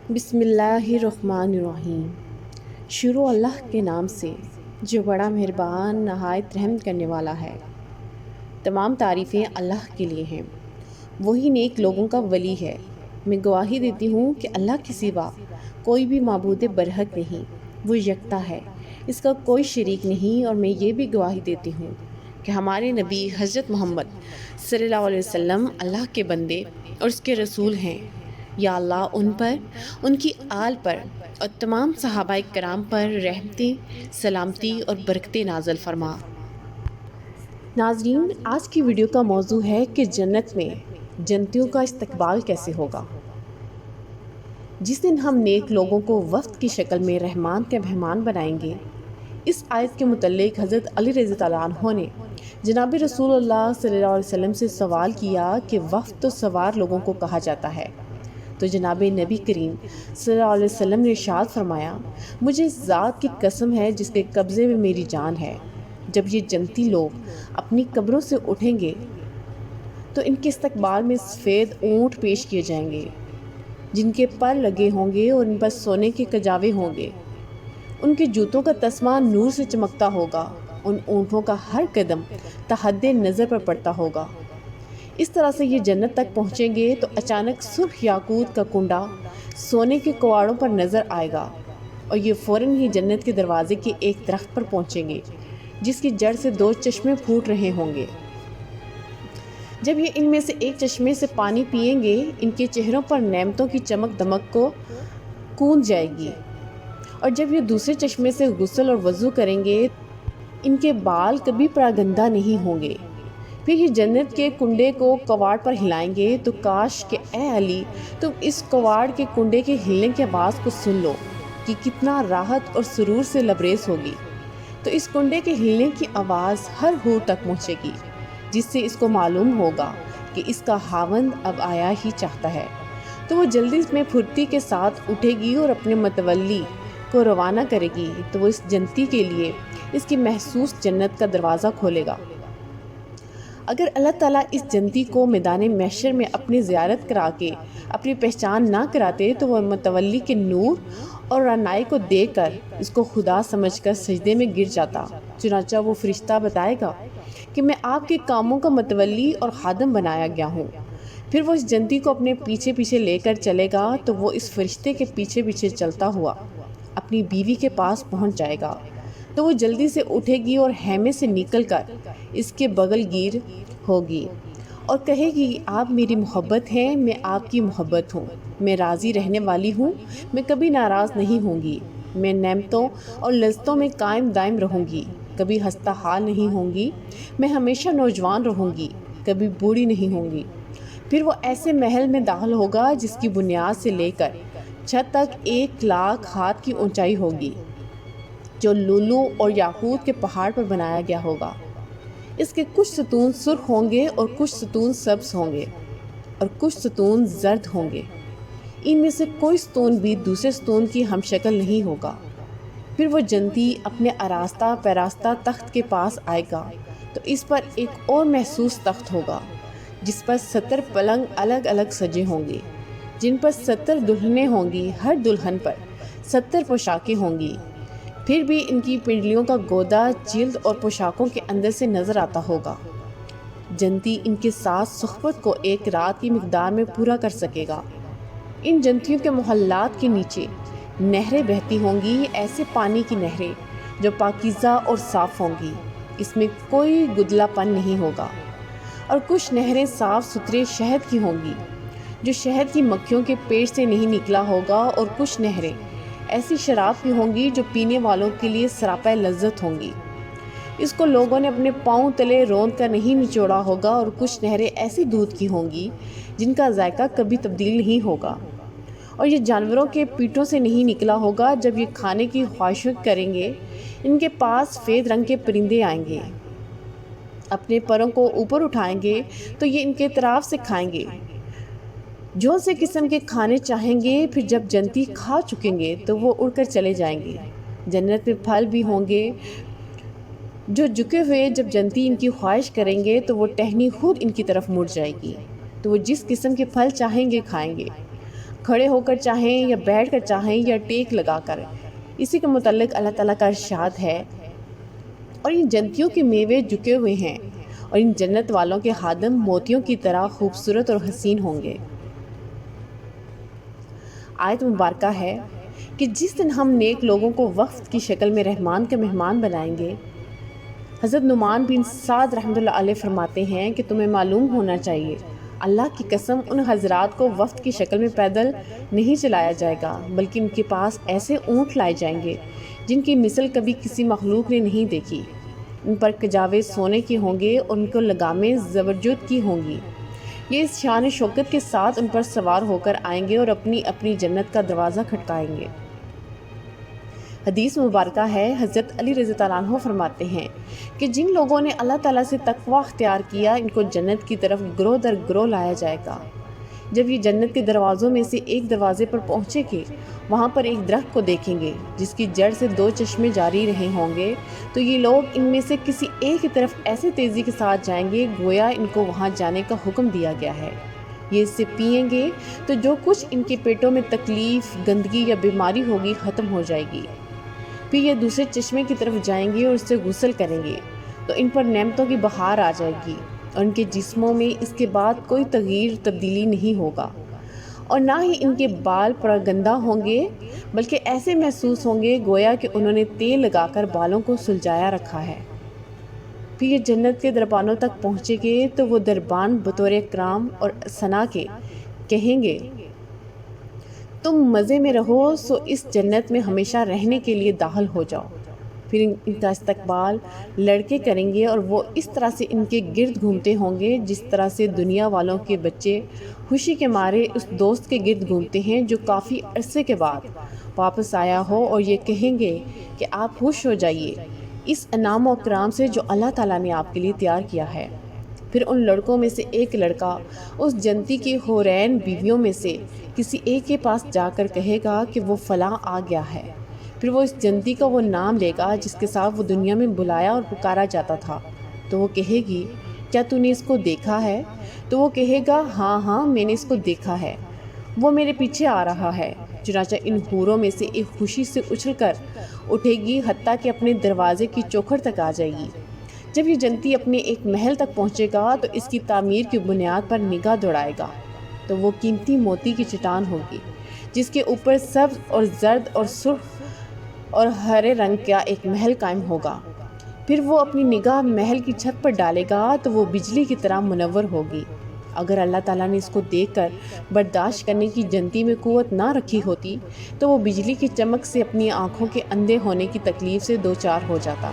بسم اللہ الرحمن الرحیم۔ شروع اللہ کے نام سے جو بڑا مہربان نہایت رحم کرنے والا ہے۔ تمام تعریفیں اللہ کے لیے ہیں، وہی نیک لوگوں کا ولی ہے۔ میں گواہی دیتی ہوں کہ اللہ کے سوا کوئی بھی معبود برحق نہیں، وہ یکتا ہے، اس کا کوئی شریک نہیں۔ اور میں یہ بھی گواہی دیتی ہوں کہ ہمارے نبی حضرت محمد صلی اللہ علیہ وسلم اللہ کے بندے اور اس کے رسول ہیں۔ یا اللہ ان پر، ان کی آل پر اور تمام صحابہ کرام پر رحمتیں، سلامتی اور برکتیں نازل فرما۔ ناظرین، آج کی ویڈیو کا موضوع ہے کہ جنت میں جنتیوں کا استقبال کیسے ہوگا۔ جس دن ہم نیک لوگوں کو وفد کی شکل میں رحمان کے مہمان بنائیں گے، اس آیت کے متعلق حضرت علی رضی اللہ عنہ نے جناب رسول اللہ صلی اللہ علیہ وسلم سے سوال کیا کہ وفد تو سوار لوگوں کو کہا جاتا ہے، تو جناب نبی کریم صلی اللہ علیہ وسلم نے ارشاد فرمایا، مجھے اس ذات کی قسم ہے جس کے قبضے میں میری جان ہے، جب یہ جنتی لوگ اپنی قبروں سے اٹھیں گے تو ان کے استقبال میں سفید اونٹ پیش کیے جائیں گے جن کے پر لگے ہوں گے اور ان پر سونے کے کجاوے ہوں گے۔ ان کے جوتوں کا تسمہ نور سے چمکتا ہوگا، ان اونٹوں کا ہر قدم تحد نظر پر پڑتا ہوگا۔ اس طرح سے یہ جنت تک پہنچیں گے تو اچانک سرخ یاقوت کا کنڈا سونے کے کواڑوں پر نظر آئے گا، اور یہ فوراً ہی جنت کے دروازے کے ایک درخت پر پہنچیں گے جس کی جڑ سے 2 چشمے پھوٹ رہے ہوں گے۔ جب یہ ان میں سے ایک چشمے سے پانی پئیں گے، ان کے چہروں پر نعمتوں کی چمک دمک کو گونج جائے گی، اور جب یہ دوسرے چشمے سے غسل اور وضو کریں گے ان کے بال کبھی پراگندہ نہیں ہوں گے۔ پھر یہ جنت کے کنڈے کو کواڑ پر ہلائیں گے تو کاش کہ اے علی تم اس کواڑ کے کنڈے کے ہلنے کی آواز کو سن لو کہ کتنا راحت اور سرور سے لبریز ہوگی۔ تو اس کنڈے کے ہلنے کی آواز ہر حور تک پہنچے گی، جس سے اس کو معلوم ہوگا کہ اس کا خاوند اب آیا ہی چاہتا ہے۔ تو وہ جلدی میں پھرتی کے ساتھ اٹھے گی اور اپنے متولی کو روانہ کرے گی، تو وہ اس جنتی کے لیے اس کی محسوس جنت کا دروازہ کھولے گا۔ اگر اللہ تعالیٰ اس جنتی کو میدان محشر میں اپنی زیارت کرا کے اپنی پہچان نہ کراتے تو وہ متولی کے نور اور رعنائی کو دیکھ کر اس کو خدا سمجھ کر سجدے میں گر جاتا۔ چنانچہ وہ فرشتہ بتائے گا کہ میں آپ کے کاموں کا متولی اور خادم بنایا گیا ہوں۔ پھر وہ اس جنتی کو اپنے پیچھے پیچھے لے کر چلے گا تو وہ اس فرشتے کے پیچھے پیچھے چلتا ہوا اپنی بیوی کے پاس پہنچ جائے گا، تو وہ جلدی سے اٹھے گی اور خیمے سے نکل کر اس کے بغل گیر ہوگی اور کہے گی، آپ میری محبت ہیں، میں آپ کی محبت ہوں، میں راضی رہنے والی ہوں، میں کبھی ناراض نہیں ہوں گی، میں نعمتوں اور لذتوں میں قائم دائم رہوں گی، کبھی ہستہ حال نہیں ہوں گی، میں ہمیشہ نوجوان رہوں گی، کبھی بوڑھی نہیں ہوں گی۔ پھر وہ ایسے محل میں داخل ہوگا جس کی بنیاد سے لے کر چھت تک 1,00,000 ہاتھ کی اونچائی ہوگی، جو لولو اور یاقوت کے پہاڑ پر بنایا گیا ہوگا۔ اس کے کچھ ستون سرخ ہوں گے اور کچھ ستون سبز ہوں گے اور کچھ ستون زرد ہوں گے، ان میں سے کوئی ستون بھی دوسرے ستون کی ہم شکل نہیں ہوگا۔ پھر وہ جنتی اپنے آراستہ پیراستہ تخت کے پاس آئے گا تو اس پر ایک اور محسوس تخت ہوگا جس پر 70 پلنگ الگ الگ سجے ہوں گے، جن پر 70 دلہنیں ہوں گی، ہر دلہن پر 70 پوشاکیں ہوں گی۔ پھر بھی ان کی پنڈلیوں کا گودا جلد اور پوشاکوں کے اندر سے نظر آتا ہوگا۔ جنتی ان کے ساتھ صحبت کو 1 رات کی مقدار میں پورا کر سکے گا۔ ان جنتیوں کے محلات کے نیچے نہریں بہتی ہوں گی، ایسے پانی کی نہریں جو پاکیزہ اور صاف ہوں گی، اس میں کوئی گدلا پن نہیں ہوگا۔ اور کچھ نہریں صاف ستھرے شہد کی ہوں گی جو شہد کی مکھیوں کے پیٹ سے نہیں نکلا ہوگا، اور کچھ نہریں ایسی شراب کی ہوں گی جو پینے والوں کے لیے سراپا لذت ہوں گی، اس کو لوگوں نے اپنے پاؤں تلے روند کر نہیں نچوڑا ہوگا۔ اور کچھ نہریں ایسی دودھ کی ہوں گی جن کا ذائقہ کبھی تبدیل نہیں ہوگا، اور یہ جانوروں کے پیٹوں سے نہیں نکلا ہوگا۔ جب یہ کھانے کی خواہشیں کریں گے، ان کے پاس سفید رنگ کے پرندے آئیں گے، اپنے پروں کو اوپر اٹھائیں گے تو یہ ان کے طرف سے کھائیں گے جو سے قسم کے کھانے چاہیں گے۔ پھر جب جنتی کھا چکیں گے تو وہ اڑ کر چلے جائیں گے۔ جنت میں پھل بھی ہوں گے جو جھکے ہوئے، جب جنتی ان کی خواہش کریں گے تو وہ ٹہنی خود ان کی طرف مڑ جائے گی، تو وہ جس قسم کے پھل چاہیں گے کھائیں گے۔ کھڑے ہو کر چاہیں یا بیٹھ کر چاہیں یا ٹیک لگا کر۔ اسی کے متعلق اللہ تعالیٰ کا ارشاد ہے، اور ان جنتیوں کے میوے جھکے ہوئے ہیں، اور ان جنت والوں کے خادم موتیوں کی طرح خوبصورت اور حسین ہوں گے۔ آیت مبارکہ ہے کہ جس دن ہم نیک لوگوں کو وفد کی شکل میں رحمان کے مہمان بنائیں گے۔ حضرت نعمان بن سعد رحمۃ اللہ علیہ فرماتے ہیں کہ تمہیں معلوم ہونا چاہیے، اللہ کی قسم ان حضرات کو وفد کی شکل میں پیدل نہیں چلایا جائے گا، بلکہ ان کے پاس ایسے اونٹ لائے جائیں گے جن کی مثل کبھی کسی مخلوق نے نہیں دیکھی۔ ان پر کجاوے سونے کے ہوں گے اور ان کو لگامیں زبرجد کی ہوں گی۔ یہ اس شان شوکت کے ساتھ ان پر سوار ہو کر آئیں گے اور اپنی اپنی جنت کا دروازہ کھٹکائیں گے۔ حدیث مبارکہ ہے، حضرت علی رضی اللہ عنہ فرماتے ہیں کہ جن لوگوں نے اللہ تعالیٰ سے تقوی اختیار کیا، ان کو جنت کی طرف گروہ در گروہ لایا جائے گا۔ جب یہ جنت کے دروازوں میں سے ایک دروازے پر پہنچے گے، وہاں پر ایک درخت کو دیکھیں گے جس کی جڑ سے 2 چشمے جاری رہے ہوں گے، تو یہ لوگ ان میں سے کسی ایک کی طرف ایسے تیزی کے ساتھ جائیں گے گویا ان کو وہاں جانے کا حکم دیا گیا ہے۔ یہ اس سے پئیں گے تو جو کچھ ان کے پیٹوں میں تکلیف، گندگی یا بیماری ہوگی ختم ہو جائے گی۔ پھر یہ دوسرے چشمے کی طرف جائیں گے اور اس سے غسل کریں گے تو ان پر نعمتوں کی بہار آ جائے گی، اور ان کے جسموں میں اس کے بعد کوئی تغییر تبدیلی نہیں ہوگا، اور نہ ہی ان کے بال پراگندہ ہوں گے، بلکہ ایسے محسوس ہوں گے گویا کہ انہوں نے تیل لگا کر بالوں کو سلجھایا رکھا ہے۔ پھر یہ جنت کے دربانوں تک پہنچے گے تو وہ دربان بطور اکرام اور ثنا کے کہیں گے، تم مزے میں رہو، سو اس جنت میں ہمیشہ رہنے کے لیے داخل ہو جاؤ۔ پھر ان کا استقبال لڑکے کریں گے اور وہ اس طرح سے ان کے گرد گھومتے ہوں گے جس طرح سے دنیا والوں کے بچے خوشی کے مارے اس دوست کے گرد گھومتے ہیں جو کافی عرصے کے بعد واپس آیا ہو، اور یہ کہیں گے کہ آپ خوش ہو جائیے اس انعام و اکرام سے جو اللہ تعالیٰ نے آپ کے لیے تیار کیا ہے۔ پھر ان لڑکوں میں سے ایک لڑکا اس جنتی کی حورین بیویوں میں سے کسی ایک کے پاس جا کر کہے گا کہ وہ فلاں آ گیا ہے۔ پھر وہ اس جنتی کا وہ نام لے گا جس کے ساتھ وہ دنیا میں بلایا اور پکارا جاتا تھا، تو وہ کہے گی، کیا تو نے اس کو دیکھا ہے؟ تو وہ کہے گا، ہاں ہاں میں نے اس کو دیکھا ہے، وہ میرے پیچھے آ رہا ہے۔ چنانچہ ان حوروں میں سے ایک خوشی سے اچھل کر اٹھے گی حتیٰ کہ اپنے دروازے کی چوکھٹ تک آ جائے گی۔ جب یہ جنتی اپنے ایک محل تک پہنچے گا تو اس کی تعمیر کی بنیاد پر نگاہ دوڑائے گا، تو وہ قیمتی موتی کی چٹان ہوگی جس کے اوپر سبز اور زرد اور سرخ اور ہرے رنگ کا ایک محل قائم ہوگا۔ پھر وہ اپنی نگاہ محل کی چھت پر ڈالے گا تو وہ بجلی کی طرح منور ہوگی۔ اگر اللہ تعالیٰ نے اس کو دیکھ کر برداشت کرنے کی جنتی میں قوت نہ رکھی ہوتی تو وہ بجلی کی چمک سے اپنی آنکھوں کے اندھے ہونے کی تکلیف سے دوچار ہو جاتا۔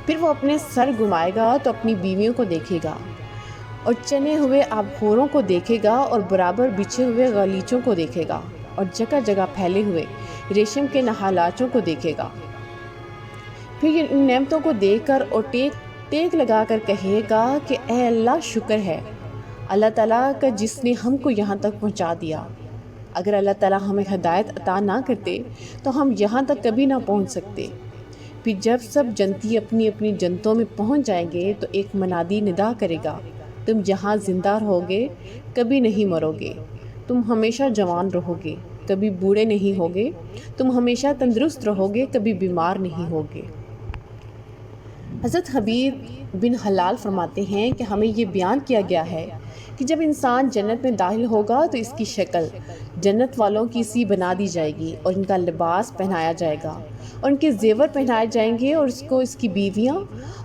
پھر وہ اپنے سر گھمائے گا تو اپنی بیویوں کو دیکھے گا، اور چنے ہوئے آبخوروں کو دیکھے گا، اور برابر بچھے ہوئے غلیچوں کو دیکھے گا، اور جگہ جگہ پھیلے ہوئے ریشم کے نہالاچوں کو دیکھے گا۔ پھر یہ ان نعمتوں کو دیکھ کر اور ٹیک لگا کر کہے گا کہ اے اللہ، شکر ہے اللہ تعالیٰ کا جس نے ہم کو یہاں تک پہنچا دیا۔ اگر اللہ تعالیٰ ہمیں ہدایت عطا نہ کرتے تو ہم یہاں تک کبھی نہ پہنچ سکتے۔ پھر جب سب جنتی اپنی اپنی جنتوں میں پہنچ جائیں گے تو ایک منادی ندا کرے گا، تم جہاں زندہ رہو گے کبھی نہیں مرو گے، تم ہمیشہ جوان رہو گے، کبھی بوڑھے نہیں ہوگے، تم ہمیشہ تندرست رہو گے، کبھی بیمار نہیں ہوگے۔ حضرت حبیب بن حلال فرماتے ہیں کہ ہمیں یہ بیان کیا گیا ہے کہ جب انسان جنت میں داخل ہوگا تو اس کی شکل جنت والوں کی سی بنا دی جائے گی، اور ان کا لباس پہنایا جائے گا، اور ان کے زیور پہنائے جائیں گے، اور اس کو اس کی بیویاں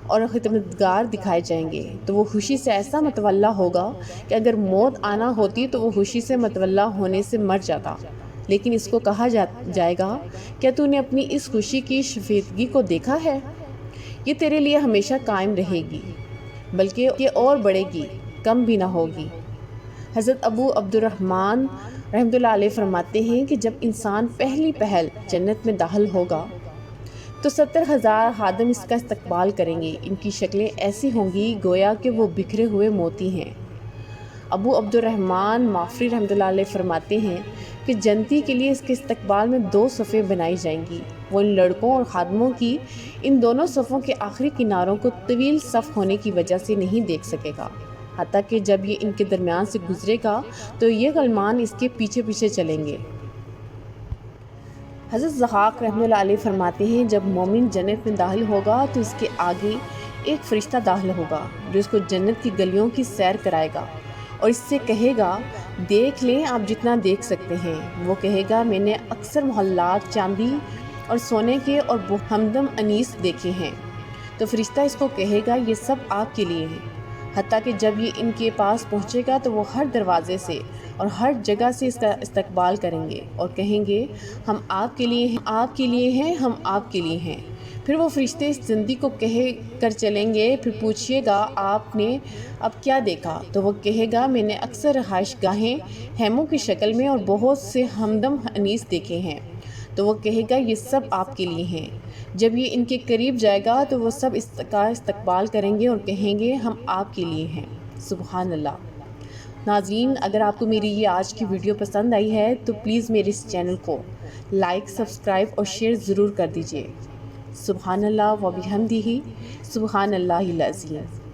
اور خدمتگار دکھائے جائیں گے، تو وہ خوشی سے ایسا متولہ ہوگا کہ اگر موت آنا ہوتی تو وہ خوشی سے متولہ ہونے سے مر جاتا، لیکن اس کو کہا جائے گا، کیا تو نے اپنی اس خوشی کی شفیدگی کو دیکھا ہے؟ یہ تیرے لیے ہمیشہ قائم رہے گی، بلکہ یہ اور بڑھے گی، کم بھی نہ ہوگی۔ حضرت ابو عبد الرحمن رحمۃ اللہ علیہ فرماتے ہیں کہ جب انسان پہلی پہل جنت میں داخل ہوگا تو 70,000 خادم اس کا استقبال کریں گے۔ ان کی شکلیں ایسی ہوں گی گویا کہ وہ بکھرے ہوئے موتی ہیں۔ ابو عبد الرحمن معافری رحمۃ اللہ علیہ فرماتے ہیں کہ جنتی کے لیے اس کے استقبال میں 2 صفیں بنائی جائیں گی، وہ ان لڑکوں اور خادموں کی ان دونوں صفوں کے آخری کناروں کو طویل صف ہونے کی وجہ سے نہیں دیکھ سکے گا۔ حتیٰ کہ جب یہ ان کے درمیان سے گزرے گا تو یہ غلمان اس کے پیچھے پیچھے چلیں گے۔ حضرت ضحاک رحمۃ اللہ علیہ فرماتے ہیں جب مومن جنت میں داخل ہوگا تو اس کے آگے ایک فرشتہ داخل ہوگا جو اس کو جنت کی گلیوں کی سیر کرائے گا اور اس سے کہے گا دیکھ لیں آپ جتنا دیکھ سکتے ہیں۔ وہ کہے گا میں نے اکثر محلات چاندی اور سونے کے اور ہمدم انیس دیکھے ہیں۔ تو فرشتہ اس کو کہے گا یہ سب آپ کے لیے ہے، حتیٰ کہ جب یہ ان کے پاس پہنچے گا تو وہ ہر دروازے سے اور ہر جگہ سے اس کا استقبال کریں گے اور کہیں گے ہم آپ کے لیے ہیں، آپ کے لیے ہیں، ہم آپ کے لیے ہیں۔ پھر وہ فرشتے اس زندگی کو کہے کر چلیں گے پھر پوچھئے گا آپ نے اب کیا دیکھا؟ تو وہ کہے گا میں نے اکثر رہائش گاہیں خیموں کی شکل میں اور بہت سے ہمدم انیس دیکھے ہیں۔ تو وہ کہے گا یہ سب آپ کے لیے ہیں۔ جب یہ ان کے قریب جائے گا تو وہ سب اس کا استقبال کریں گے اور کہیں گے ہم آپ کے لیے ہیں۔ سبحان اللہ۔ ناظرین، اگر آپ کو میری یہ آج کی ویڈیو پسند آئی ہے تو پلیز میرے اس چینل کو لائک، سبسکرائب اور شیئر ضرور کر دیجیے۔ سبحان اللہ و بحمدہ، سبحان اللہ العظیم۔